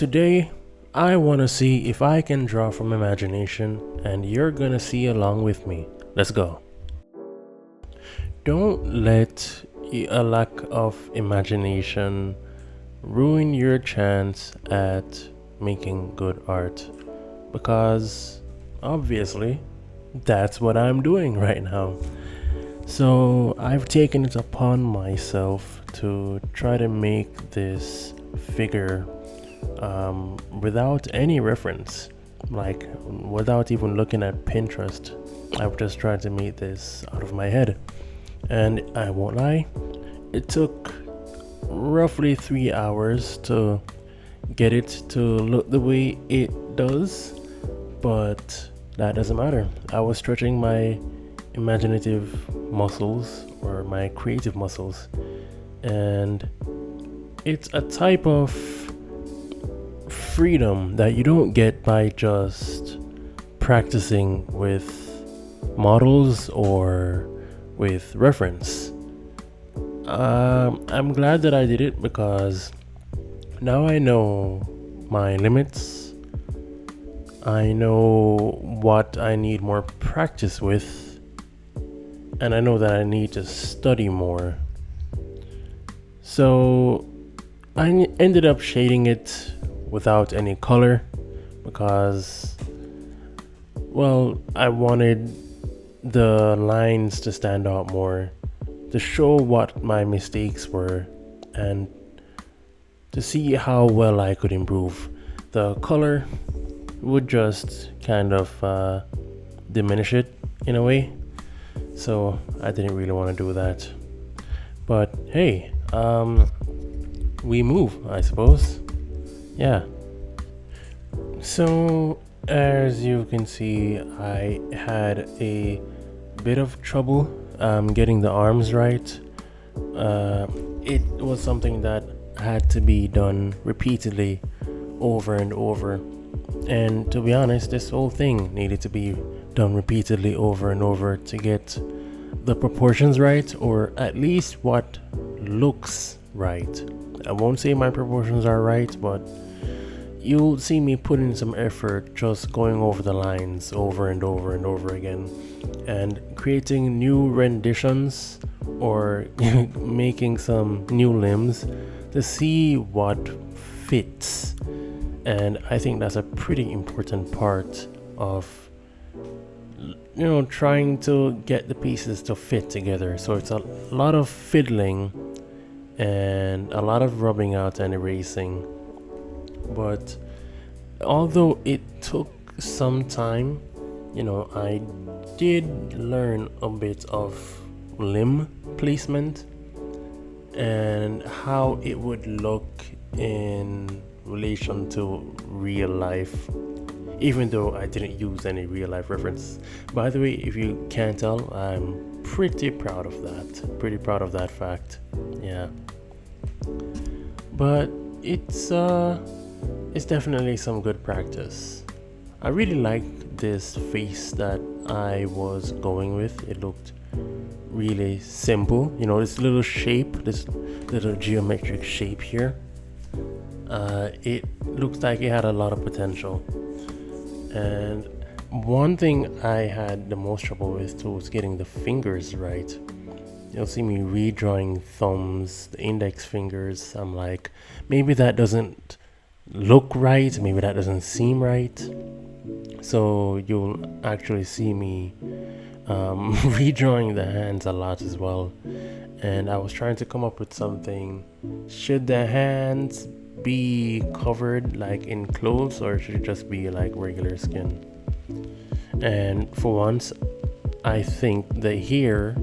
Today, I want to see if I can draw from imagination, and you're gonna see along with me. Let's go. Don't let a lack of imagination ruin your chance at making good art, because obviously that's what I'm doing right now. So I've taken it upon myself to try to make this figure without any reference, like without even looking at Pinterest. I've just tried to make this out of my head, and I won't lie, it took roughly 3 hours to get it to look the way it does, but that doesn't matter. I was stretching my imaginative muscles or my creative muscles, and it's a type of freedom that you don't get by just practicing with models or with reference. I'm glad that I did it because now I know my limits. I know what I need more practice with, and I know that I need to study more. So I ended up shading it without any color because, well, I wanted the lines to stand out more, to show what my mistakes were, and to see how well I could improve. The color would just kind of diminish it in a way, so I didn't really want to do that. But hey, we move, I suppose. Yeah. So as you can see, I had a bit of trouble getting the arms right. It was something that had to be done repeatedly over and over. And to be honest, this whole thing needed to be done repeatedly over and over to get the proportions right, or at least what looks right. I won't say my proportions are right, but you'll see me put in some effort just going over the lines over and over and over again and creating new renditions or making some new limbs to see what fits. And I think that's a pretty important part of, trying to get the pieces to fit together. So it's a lot of fiddling and a lot of rubbing out and erasing. But although it took some time, I did learn a bit of limb placement and how it would look in relation to real life, even though I didn't use any real life reference. By the way, if you can't tell, I'm pretty proud of that fact. Yeah, but it's definitely some good practice. I really liked this face that I was going with. It looked really simple, this little shape, this little geometric shape here. It looks like it had a lot of potential. And one thing I had the most trouble with too was getting the fingers right. You'll see me redrawing thumbs, the index fingers. I'm like, maybe that doesn't look right, maybe that doesn't seem right. So you'll actually see me redrawing the hands a lot as well. And I was trying to come up with something. Should the hands be covered like in clothes, or should it just be like regular skin? And for once, I think the hair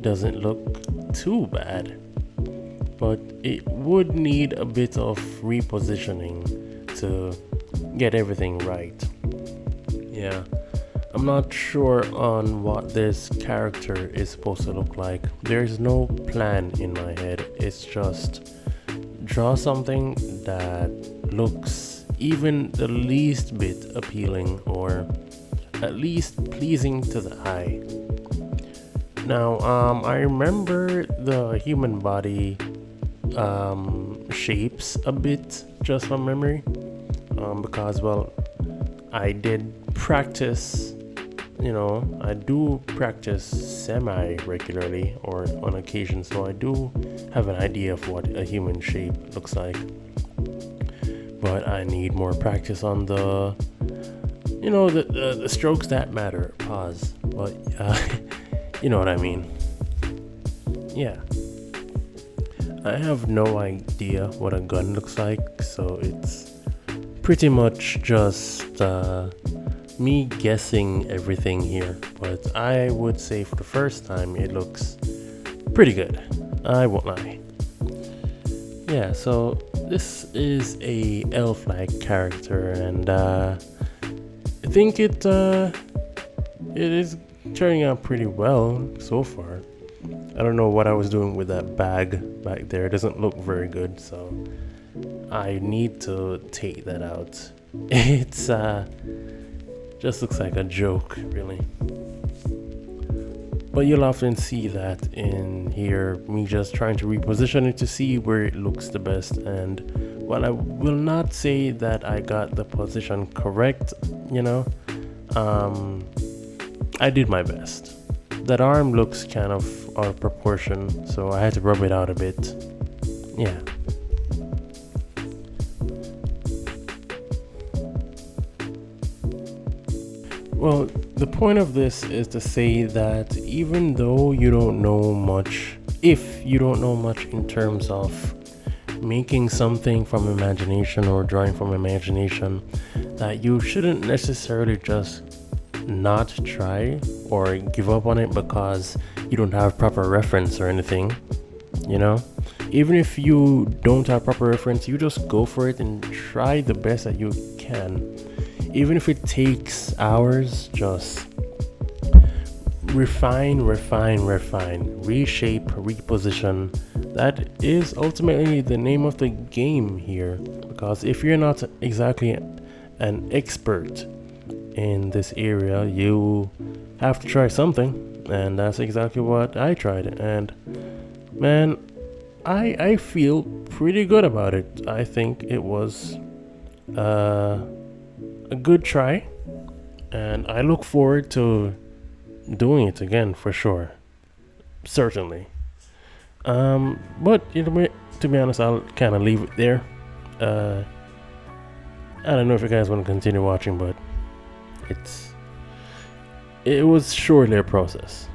doesn't look too bad, but it would need a bit of repositioning to get everything right. Yeah, I'm not sure on what this character is supposed to look like. There's no plan in my head. It's just draw something that looks even the least bit appealing, or at least pleasing to the eye. Now, I remember the human body shapes a bit just from memory, because, well, I did practice, I do practice semi regularly or on occasion, so I do have an idea of what a human shape looks like. But I need more practice on the strokes that matter. Pause. But you know what I mean. Yeah. I have no idea what a gun looks like, so it's pretty much just me guessing everything here. But I would say for the first time it looks pretty good. I won't lie. Yeah, so this is a elf-like character, and I think it is turning out pretty well so far. I don't know what I was doing with that bag back there. It doesn't look very good, so I need to take that out. It's just looks like a joke, really. But you'll often see that in here, me just trying to reposition it to see where it looks the best. And while I will not say that I got the position correct, I did my best. That arm looks kind of out of proportion, so I had to rub it out a bit. Yeah. Well, the point of this is to say that even though you don't know much, if you don't know much in terms of making something from imagination or drawing from imagination, that you shouldn't necessarily just not try or give up on it because you don't have proper reference or anything. Even if you don't have proper reference, you just go for it and try the best that you can. Even if it takes hours, just refine, reshape, reposition. That is ultimately the name of the game here, because if you're not exactly an expert in this area, you have to try something, and that's exactly what I tried. And man, I feel pretty good about it. I think it was a good try, and I look forward to doing it again for sure, certainly. But to be honest, I'll kind of leave it there. I don't know if you guys want to continue watching, but it was surely a process.